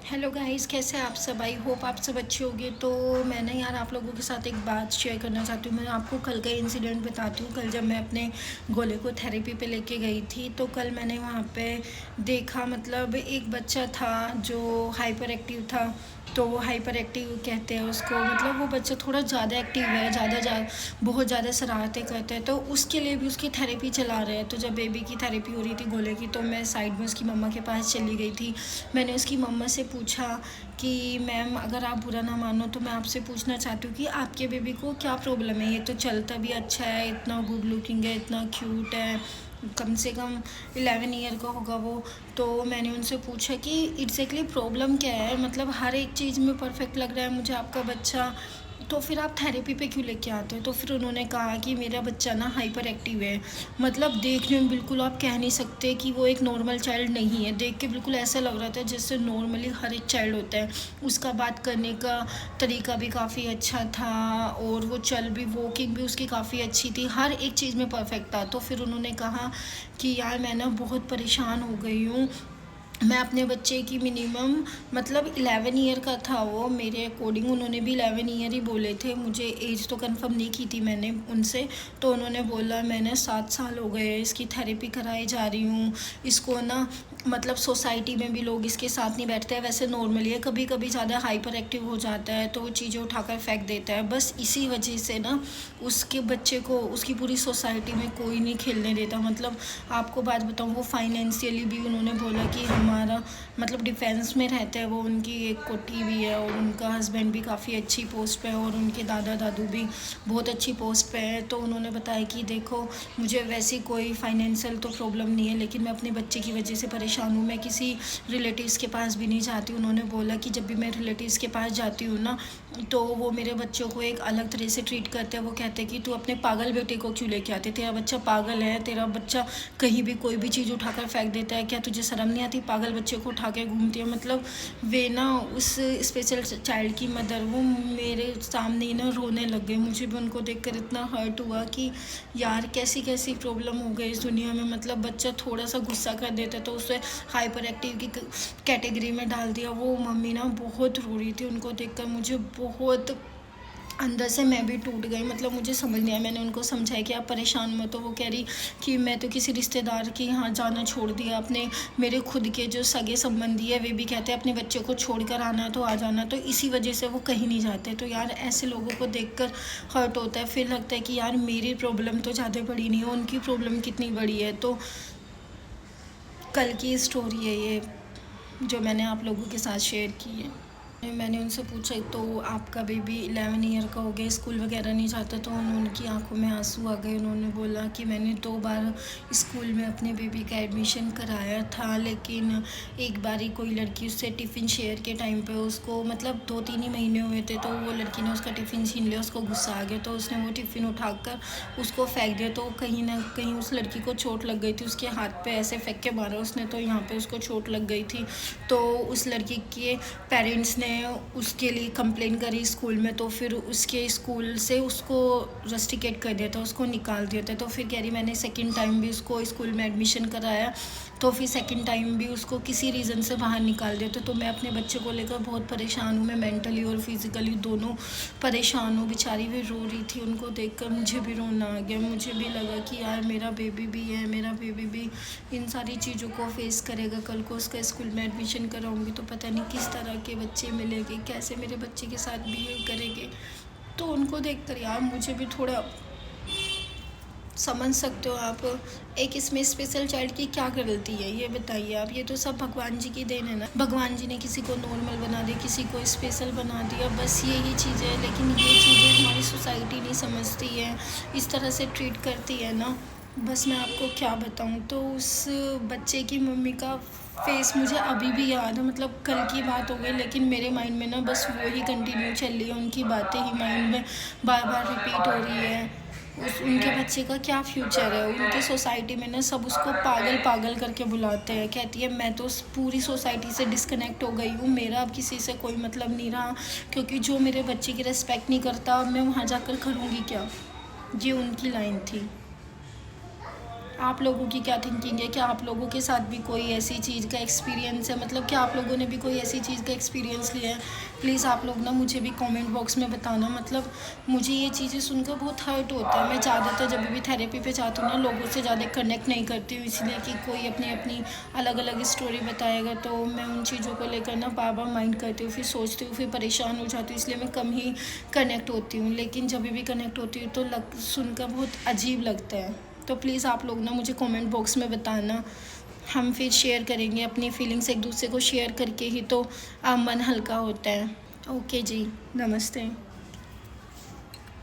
Hello guys, कैसे हैं आप सब। आई होप आप सब अच्छे होंगे। तो मैंने यार आप लोगों के साथ एक बात शेयर करना चाहती हूँ। मैं आपको कल का इंसिडेंट बताती हूँ। कल जब मैं अपने गोले को थेरेपी पे लेके गई थी तो कल मैंने वहाँ पे देखा, मतलब एक बच्चा था जो हाइपर एक्टिव था। तो वो हाइपर एक्टिव कहते हैं उसको, मतलब वो बच्चा थोड़ा ज़्यादा एक्टिव है, बहुत ज़्यादा शरारतें करते हैं। तो उसके लिए भी उसकी थेरेपी चला रहे हैं। तो जब बेबी की थेरेपी हो रही थी गोले की, तो मैं साइड में उसकी मम्मा के पास चली गई थी। मैंने उसकी मम्मा से पूछा कि मैम, अगर आप बुरा ना मानो तो मैं आपसे पूछना चाहती हूँ कि आपके बेबी को क्या प्रॉब्लम है। ये तो चलता भी अच्छा है, इतना गुड लुकिंग है, इतना क्यूट है, कम से कम 11 ईयर का होगा वो। तो मैंने उनसे पूछा कि एग्जैक्टली प्रॉब्लम क्या है, मतलब हर एक चीज़ में परफेक्ट लग रहा है मुझे आपका बच्चा, तो फिर आप थेरेपी पे क्यों लेके आते हो। तो फिर उन्होंने कहा कि मेरा बच्चा ना हाइपर एक्टिव है। मतलब देखने में बिल्कुल आप कह नहीं सकते कि वो एक नॉर्मल चाइल्ड नहीं है। देख के बिल्कुल ऐसा लग रहा था जैसे नॉर्मली हर एक चाइल्ड होता है। उसका बात करने का तरीका भी काफ़ी अच्छा था, और वो चल भी, वॉकिंग भी उसकी काफ़ी अच्छी थी, हर एक चीज़ में परफेक्ट था। तो फिर उन्होंने कहा कि यार मैं ना बहुत परेशान हो गई हूँ। मैं अपने बच्चे की मिनिमम, मतलब 11 ईयर का था वो मेरे अकॉर्डिंग, उन्होंने भी 11 ईयर ही बोले थे। मुझे एज तो कंफर्म नहीं की थी मैंने उनसे। तो उन्होंने बोला मैंने 7 साल हो गए इसकी थेरेपी कराई जा रही हूँ। इसको ना, मतलब सोसाइटी में भी लोग इसके साथ नहीं बैठते हैं। वैसे नॉर्मली है, कभी कभी ज़्यादा हाइपर एक्टिव हो जाता है तो वो चीज़ें उठाकर फेंक देता है। बस इसी वजह से ना उसके बच्चे को उसकी पूरी सोसाइटी में कोई नहीं खेलने देता। मतलब आपको बात बताऊँ, वो फाइनेंशियली भी उन्होंने बोला कि हमारा, मतलब डिफेंस में रहते हैं वो, उनकी एक कोठी भी है और उनका हस्बैंड भी काफ़ी अच्छी पोस्ट पे है और उनके दादा दादू भी बहुत अच्छी पोस्ट पे है। तो उन्होंने बताया कि देखो, मुझे वैसी कोई फाइनेंशियल तो प्रॉब्लम नहीं है, लेकिन मैं अपने बच्चे की वजह से परेशान हूँ। मैं किसी रिलेटिव्स के पास भी नहीं जाती। उन्होंने बोला कि जब भी मैं रिलेटिव्स के पास जाती हूँ ना, तो वो मेरे बच्चों को एक अलग तरह से ट्रीट करते हैं। वो कहते हैं कि तू अपने पागल बेटे को क्यों लेके आती, तेरा बच्चा पागल है, तेरा बच्चा कहीं भी कोई भी चीज़ उठाकर फेंक देता है, क्या तुझे शर्म नहीं आती, पागल बच्चे को उठा के घूमती है। मतलब वे ना, उस स्पेशल चाइल्ड की मदर, वो मेरे सामने ही ना रोने लग गई। मुझे भी उनको देखकर इतना हर्ट हुआ कि यार कैसी कैसी प्रॉब्लम हो गई इस दुनिया में। मतलब बच्चा थोड़ा सा गुस्सा कर देता तो उसे हाइपर एक्टिव की कैटेगरी में डाल दिया। वो मम्मी ना बहुत रो रही थी, उनको देखकर मुझे बहुत अंदर से मैं भी टूट गई। मतलब मुझे समझ नहीं आया। मैंने उनको समझाया कि आप परेशान मत हो। वो कह रही कि मैं तो किसी रिश्तेदार के यहाँ जाना छोड़ दिया, अपने मेरे खुद के जो सगे संबंधी है वे भी कहते हैं अपने बच्चे को छोड़कर आना तो आ जाना, तो इसी वजह से वो कहीं नहीं जाते। तो यार ऐसे लोगों को देखकर हर्ट होता है। फिर लगता है कि यार मेरी प्रॉब्लम तो ज़्यादा बड़ी नहीं है, उनकी प्रॉब्लम कितनी बड़ी है। तो कल की स्टोरी है ये, जो मैंने आप लोगों के साथ शेयर की है। मैंने उनसे पूछा तो आपका बेबी 11 ईयर का हो गया, स्कूल वगैरह नहीं जाता। तो उनकी आंखों में आंसू आ गए। उन्होंने बोला कि मैंने 2 बार स्कूल में अपने बेबी का एडमिशन कराया था, लेकिन एक बार ही कोई लड़की उससे टिफ़िन शेयर के टाइम पे उसको, मतलब 2-3 ही महीने हुए थे, तो वो लड़की ने उसका टिफ़िन छीन लिया। उसको गुस्सा आ गया तो उसने वो टिफ़िन उठाकर उसको फेंक दिया। तो कहीं ना कहीं उस लड़की को चोट लग गई थी, उसके हाथ पे ऐसे फेंक के मारा उसने, तो यहाँ पे उसको चोट लग गई थी। तो उस लड़की के पेरेंट्स ने उसके लिए कंप्लेन करी स्कूल में। तो फिर उसके स्कूल से उसको रस्टिकेट कर दिया था, उसको निकाल दिया था। तो फिर कह रही मैंने सेकंड टाइम भी उसको स्कूल में एडमिशन कराया, तो फिर सेकंड टाइम भी उसको किसी रीज़न से बाहर निकाल दिया था। तो मैं अपने बच्चे को लेकर बहुत परेशान हूँ। मैं मेंटली और फिज़िकली दोनों परेशान हूँ। बेचारी भी रो रही थी, उनको देखकर मुझे भी रोना आ गया। मुझे भी लगा कि यार मेरा बेबी भी है, मेरा बेबी भी इन सारी चीज़ों को फेस करेगा। कल को उसका स्कूल में एडमिशन कराऊंगी तो पता नहीं किस तरह के बच्चे मिलेंगे, कैसे मेरे बच्चे के साथ बिहेव करेंगे। तो उनको देखकर यार मुझे भी थोड़ा, समझ सकते हो आप, एक इसमें स्पेशल चाइल्ड की क्या गलती है ये बताइए आप। ये तो सब भगवान जी की देन है ना। भगवान जी ने किसी को नॉर्मल बना दिया, किसी को स्पेशल बना दिया, बस यही चीज़ है। लेकिन ये चीज़ें हमारी सोसाइटी नहीं समझती है, इस तरह से ट्रीट करती है ना। बस मैं आपको क्या बताऊँ। तो उस बच्चे की मम्मी का फेस मुझे अभी भी याद है। मतलब कल की बात हो गई, लेकिन मेरे माइंड में ना बस वो ही कंटिन्यू चल रही है, उनकी बातें ही माइंड में बार बार रिपीट हो रही है। उनके बच्चे का क्या फ्यूचर है। उनकी सोसाइटी में ना सब उसको पागल पागल करके बुलाते हैं। कहती है मैं तो पूरी सोसाइटी से डिस्कनेक्ट हो गई हूँ, मेरा अब किसी से कोई मतलब नहीं रहा, क्योंकि जो मेरे बच्चे की रिस्पेक्ट नहीं करता, अब मैं वहाँ जाकर करूँगी क्या। ये उनकी लाइन थी। आप लोगों की क्या थिंकिंग है? क्या आप लोगों के साथ भी कोई ऐसी चीज़ का एक्सपीरियंस है? मतलब क्या आप लोगों ने भी कोई ऐसी चीज़ का एक्सपीरियंस लिया है? प्लीज़ आप लोग ना मुझे भी कमेंट बॉक्स में बताना। मतलब मुझे ये चीज़ें सुनकर बहुत हर्ट होता है। मैं ज़्यादातर जब भी थेरेपी पे जाती हूँ ना, लोगों से ज़्यादा कनेक्ट नहीं करती हूँ, इसलिए कि कोई अपनी अपनी अलग अलग स्टोरी बताएगा, तो मैं उन चीज़ों को लेकर ना बार बार माइंड करती हूँ, फिर सोचती हूँ, फिर परेशान हो जाती हूँ, इसलिए मैं कम ही कनेक्ट होती हूँ। लेकिन जब भी कनेक्ट होती हूँ तो सुनकर बहुत अजीब लगता है। तो प्लीज़ आप लोग ना मुझे कमेंट बॉक्स में बताना, हम फिर शेयर करेंगे अपनी फीलिंग्स, एक दूसरे को शेयर करके ही तो मन हल्का होता है। ओके जी, नमस्ते।